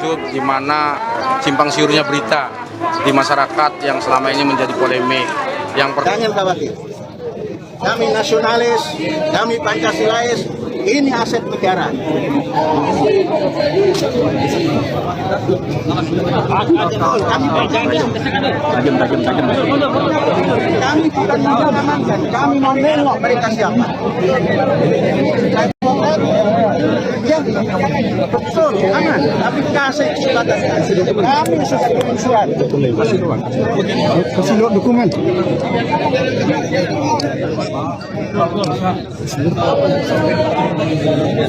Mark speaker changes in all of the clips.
Speaker 1: lanjut di mana simpang siurnya berita di masyarakat yang selama ini menjadi polemik.
Speaker 2: Jangan khawatir, kami nasionalis, kami Pancasilais, ini aset negara. Kami bukan mengamankan, kami mau nengok mereka siapa. Betul, aman. Tapi kasih kesempatan. Kami sudah kirim surat. Kasih dokumen.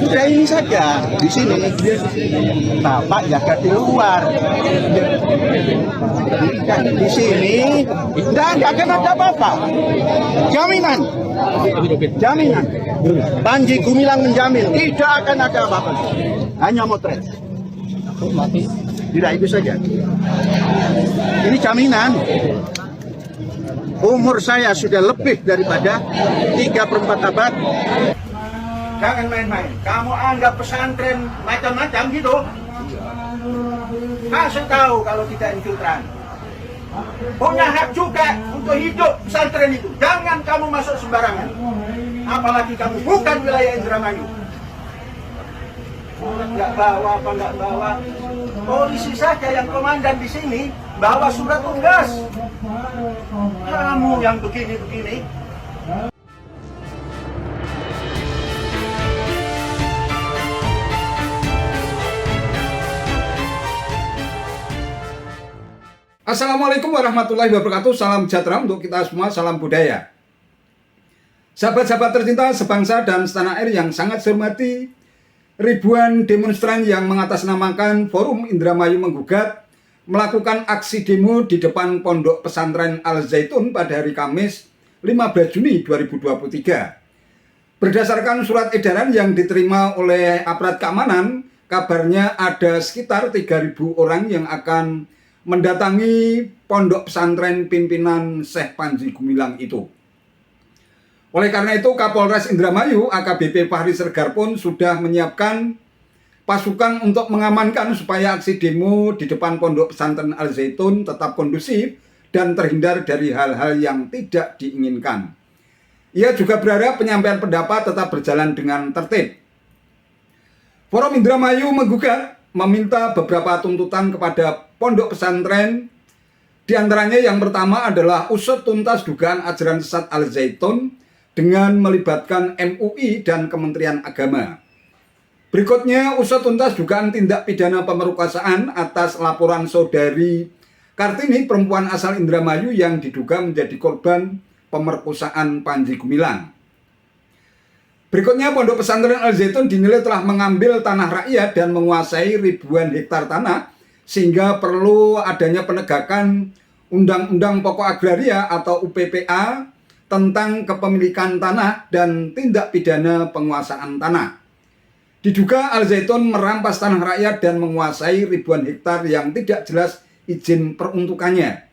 Speaker 2: Sudah ini saja di sini. Bapak jaga di luar. Di sini dan akan ada apa-apa. Jaminan. Panji Gumilang menjamin tidak akan ada apa-apa. Hanya motret. Tidak, itu saja. Ini jaminan. Umur saya sudah lebih daripada 3/4 abad. Jangan main-main. Kamu anggap pesantren macam-macam gitu. Kasih tahu kalau kita infiltran. Punya hak juga untuk hidup pesantren itu. Jangan kamu masuk sembarangan. Apalagi kamu bukan wilayah Indramayu. Nggak bawa apa nggak bawa. Polisi saja yang komandan di sini bawa surat tugas. Kamu yang begini-begini.
Speaker 3: Assalamualaikum warahmatullahi wabarakatuh. Salam sejahtera untuk kita semua, salam budaya. Sahabat-sahabat tercinta sebangsa dan setanah air yang sangat saya hormati, ribuan demonstran yang mengatasnamakan Forum Indramayu Menggugat melakukan aksi demo di depan Pondok Pesantren Al-Zaitun pada hari Kamis 15 Juni 2023. Berdasarkan surat edaran yang diterima oleh aparat keamanan, kabarnya ada sekitar 3.000 orang yang akan mendatangi pondok pesantren pimpinan Syekh Panji Gumilang itu. Oleh karena itu, Kapolres Indramayu AKBP Fahri Sregar pun sudah menyiapkan pasukan untuk mengamankan supaya aksi demo di depan pondok pesantren Al-Zaitun tetap kondusif dan terhindar dari hal-hal yang tidak diinginkan. Ia juga berharap penyampaian pendapat tetap berjalan dengan tertib. Forum Indramayu Menggugat meminta beberapa tuntutan kepada pondok pesantren. Di antaranya yang pertama adalah usut tuntas dugaan ajaran sesat Al-Zaitun dengan melibatkan MUI dan Kementerian Agama. Berikutnya, usut tuntas dugaan tindak pidana pemerkosaan atas laporan saudari Kartini, perempuan asal Indramayu yang diduga menjadi korban pemerkosaan Panji Gumilang. Berikutnya, Pondok Pesantren Al-Zaitun dinilai telah mengambil tanah rakyat dan menguasai ribuan hektar tanah, sehingga perlu adanya penegakan Undang-Undang Pokok Agraria atau UPPA tentang kepemilikan tanah dan tindak pidana penguasaan tanah. Diduga Al-Zaitun merampas tanah rakyat dan menguasai ribuan hektar yang tidak jelas izin peruntukannya.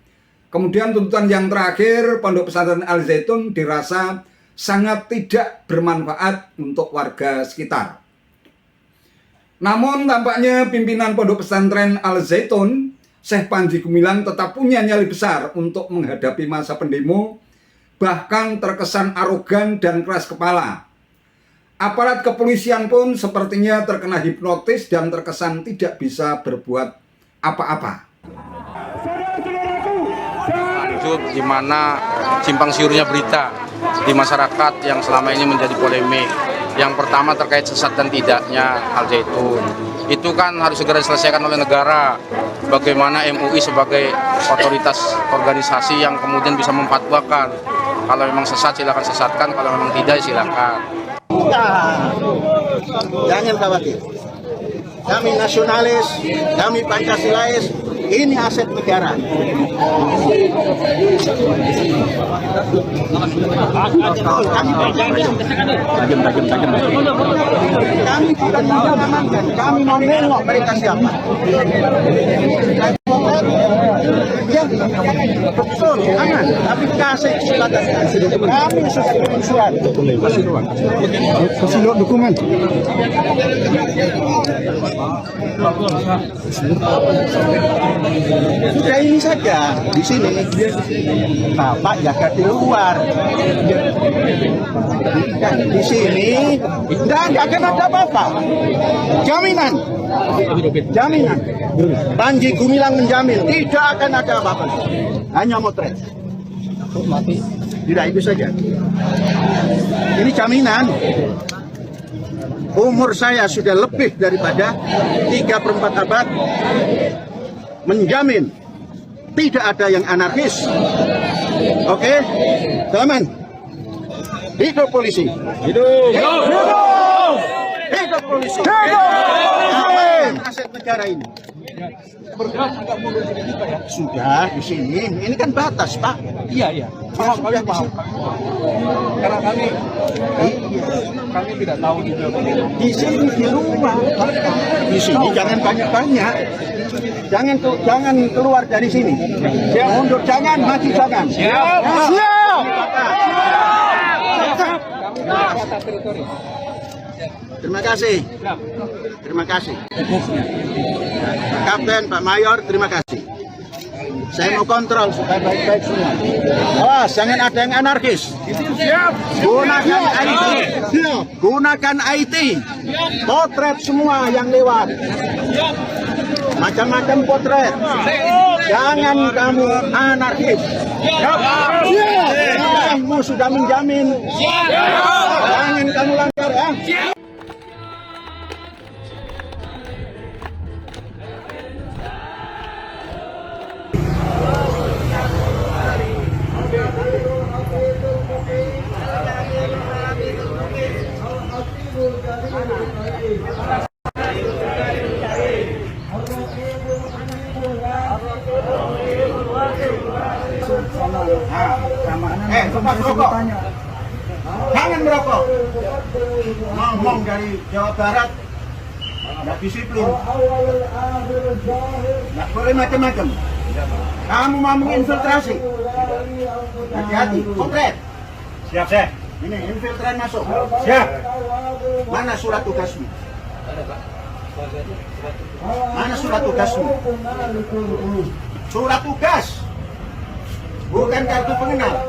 Speaker 3: Kemudian tuntutan yang terakhir, Pondok Pesantren Al-Zaitun dirasa sangat tidak bermanfaat untuk warga sekitar. Namun tampaknya pimpinan Pondok Pesantren Al-Zaitun, Syekh Panji Gumilang, tetap punya nyali besar untuk menghadapi masa pendemo, bahkan terkesan arogan dan keras kepala. Aparat kepolisian pun sepertinya terkena hipnotis dan terkesan tidak bisa berbuat apa-apa.
Speaker 1: Lanjut di mana simpang siurnya berita di masyarakat yang selama ini menjadi polemik. Yang pertama terkait sesat dan tidaknya Al-Zaitun. Itu kan harus segera diselesaikan oleh negara. Bagaimana MUI sebagai otoritas organisasi yang kemudian bisa memfatwakan. Kalau memang sesat silakan sesatkan, kalau memang tidak silakan.
Speaker 2: Jangan khawatir. Kami nasionalis, kami Pancasilais, ini aset negara. Kami bukan mengamankan, kami mau nengok mereka siapa. Betul, aman. Tapi kasih kesempatan. Kami sudah kirim surat.
Speaker 4: Kasih dokumen.
Speaker 2: Sudah ini saja di sini. Bapak jaga di luar. Di sini tidak akan ada apa-apa. Jaminan. Panji Gumilang menjamin tidak akan ada apa-apa. Hanya motret. Tidak, itu saja. Ini jaminan. Umur saya sudah lebih daripada 3/4 abad. Menjamin tidak ada yang anarkis. Oke, teman. Hidup polisi. Hidup polisi. Aman aset negara ini. Sudah di sini. Ini kan batas, Pak.
Speaker 4: Iya. Sudah di sini. Karena kami tidak tahu juga.
Speaker 2: Di sini di rumah. Di sini jangan banyak-banyak. Jangan keluar dari sini. Mundur jangan, maju jangan. Siap. Terima kasih. Pak Kapten, Pak Mayor, terima kasih. Saya mau kontrol supaya baik-baik semua. Awas, jangan ada yang anarkis. Gunakan IT. Potret semua yang lewat. Macam-macam potret. Jangan kamu anarkis. Kamu sudah menjamin. Jangan kamu langgar ya. Tempat merokok. Jangan merokok. Ngomong dari Jawa Barat, nggak disiplin. Nggak boleh macam-macam. Kamu mau menginfiltrasi. Hati-hati, konkret.
Speaker 4: Siap, Chef.
Speaker 2: Ini infiltran masuk.
Speaker 4: Siap.
Speaker 2: Mana surat tugasmu? Mana surat tugasmu? Surat tugas. Bukan kartu pengenal.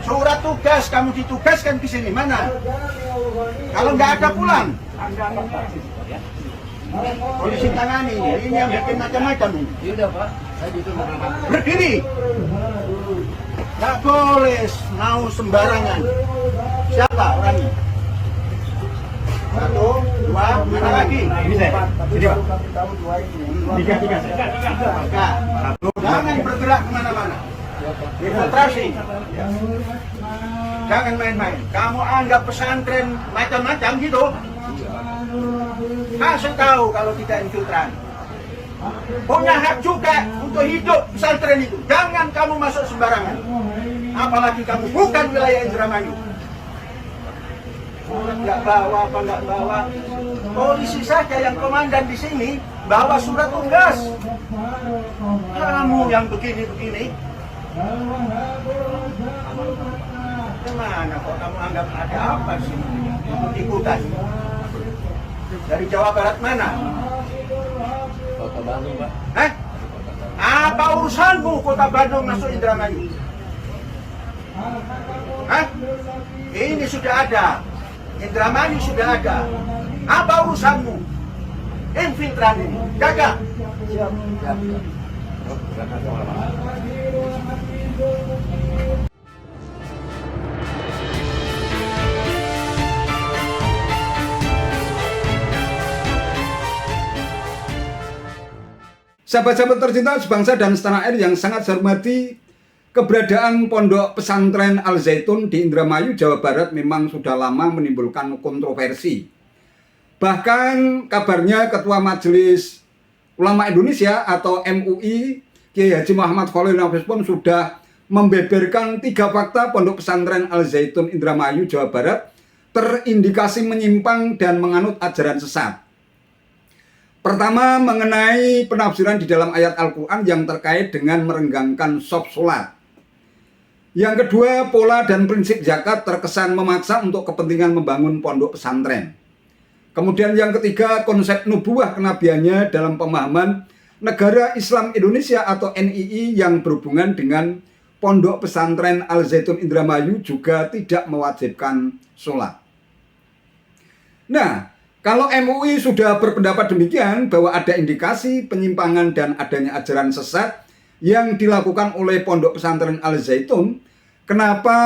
Speaker 2: Surat tugas, kamu ditugaskan di sini. Mana? Kalau nggak ada pulang. Polisi tangani. Ini yang bikin macam-macam ini. Berdiri. Nggak boleh mau sembarangan. Siapa orangnya? 1, 2, mana lagi?
Speaker 4: Ini saya. Sini, Pak. 3.
Speaker 2: Jangan bergerak kemana-mana. Infiltrasi. Jangan main-main. Kamu anggap pesantren macam-macam gitu. Kasih tahu kalau kita infiltran. Punya hak juga untuk hidup pesantren itu. Jangan kamu masuk sembarangan. Apalagi kamu bukan wilayah Indramayu. Nggak bawa apa nggak bawa. Polisi saja yang komandan di sini bawa surat tugas. Kamu yang begini-begini. Gimana kok kamu anggap ada apa sih? Ikutan. Dari Jawa Barat mana?
Speaker 4: Kota Bandung, Pak.
Speaker 2: Apa urusanmu Kota Bandung masuk Indramayu? Ini sudah ada. Indramayu sudah ada. Apa urusanmu? Infiltran ini. Jaga.
Speaker 3: Sahabat-sahabat tercinta sebangsa dan setanah air yang sangat saya hormati, keberadaan Pondok Pesantren Al Zaitun di Indramayu, Jawa Barat memang sudah lama menimbulkan kontroversi. Bahkan kabarnya Ketua Majelis Ulama Indonesia atau MUI, Kiai Haji Muhammad Khalil Nafis pun sudah membeberkan 3 fakta Pondok Pesantren Al Zaitun Indramayu, Jawa Barat terindikasi menyimpang dan menganut ajaran sesat. Pertama, mengenai penafsiran di dalam ayat Al-Quran yang terkait dengan merenggangkan shaf sholat. Yang kedua, pola dan prinsip zakat terkesan memaksa untuk kepentingan membangun pondok pesantren. Kemudian yang ketiga, konsep nubuwah kenabiannya dalam pemahaman Negara Islam Indonesia atau NII yang berhubungan dengan Pondok Pesantren Al Zaitun Indramayu juga tidak mewajibkan sholat. Nah, kalau MUI sudah berpendapat demikian bahwa ada indikasi penyimpangan dan adanya ajaran sesat yang dilakukan oleh Pondok Pesantren Al Zaitun, kenapa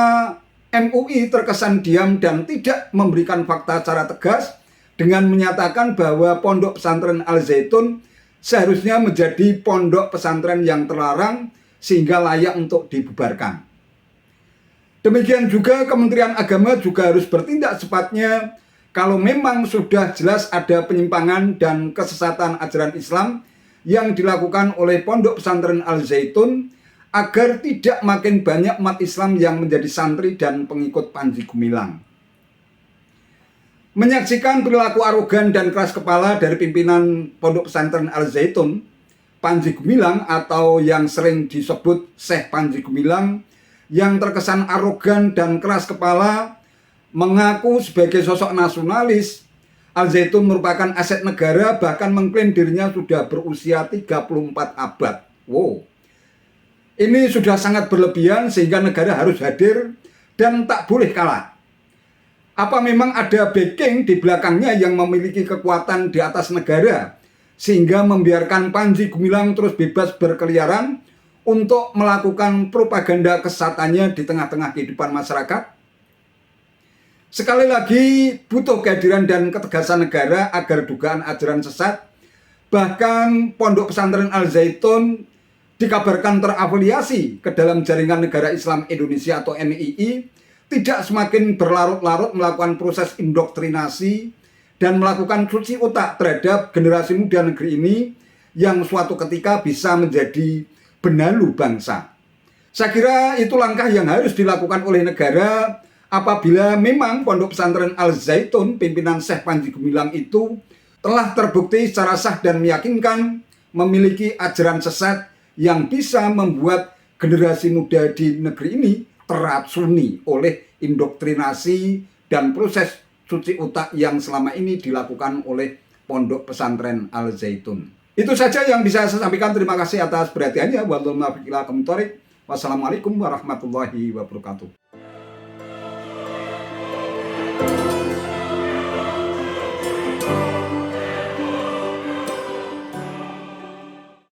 Speaker 3: MUI terkesan diam dan tidak memberikan fakta secara tegas dengan menyatakan bahwa Pondok Pesantren Al Zaitun seharusnya menjadi pondok pesantren yang terlarang sehingga layak untuk dibubarkan. Demikian juga Kementerian Agama juga harus bertindak cepatnya kalau memang sudah jelas ada penyimpangan dan kesesatan ajaran Islam yang dilakukan oleh Pondok Pesantren Al Zaitun agar tidak makin banyak umat Islam yang menjadi santri dan pengikut Panji Gumilang. Menyaksikan perilaku arogan dan keras kepala dari pimpinan Pondok Pesantren Al Zaitun, Panji Gumilang atau yang sering disebut Syekh Panji Gumilang, yang terkesan arogan dan keras kepala, mengaku sebagai sosok nasionalis. Al Zaitun merupakan aset negara, bahkan mengklaim dirinya sudah berusia 34 abad. Wow. Ini sudah sangat berlebihan sehingga negara harus hadir dan tak boleh kalah. Apa memang ada backing di belakangnya yang memiliki kekuatan di atas negara sehingga membiarkan Panji Gumilang terus bebas berkeliaran untuk melakukan propaganda kesesatannya di tengah-tengah kehidupan masyarakat? Sekali lagi, butuh kehadiran dan ketegasan negara agar dugaan ajaran sesat, bahkan Pondok Pesantren Al Zaitun dikabarkan terafiliasi ke dalam Jaringan Negara Islam Indonesia atau NII, tidak semakin berlarut-larut melakukan proses indoktrinasi dan melakukan cuci otak terhadap generasi muda negeri ini yang suatu ketika bisa menjadi benalu bangsa. Saya kira itu langkah yang harus dilakukan oleh negara apabila memang Pondok Pesantren Al Zaitun pimpinan Syekh Panji Gumilang itu telah terbukti secara sah dan meyakinkan memiliki ajaran sesat yang bisa membuat generasi muda di negeri ini teracuni oleh indoktrinasi dan proses cuci otak yang selama ini dilakukan oleh Pondok Pesantren Al Zaitun. Itu saja yang bisa saya sampaikan. Terima kasih atas perhatiannya. Wassalamualaikum warahmatullahi wabarakatuh.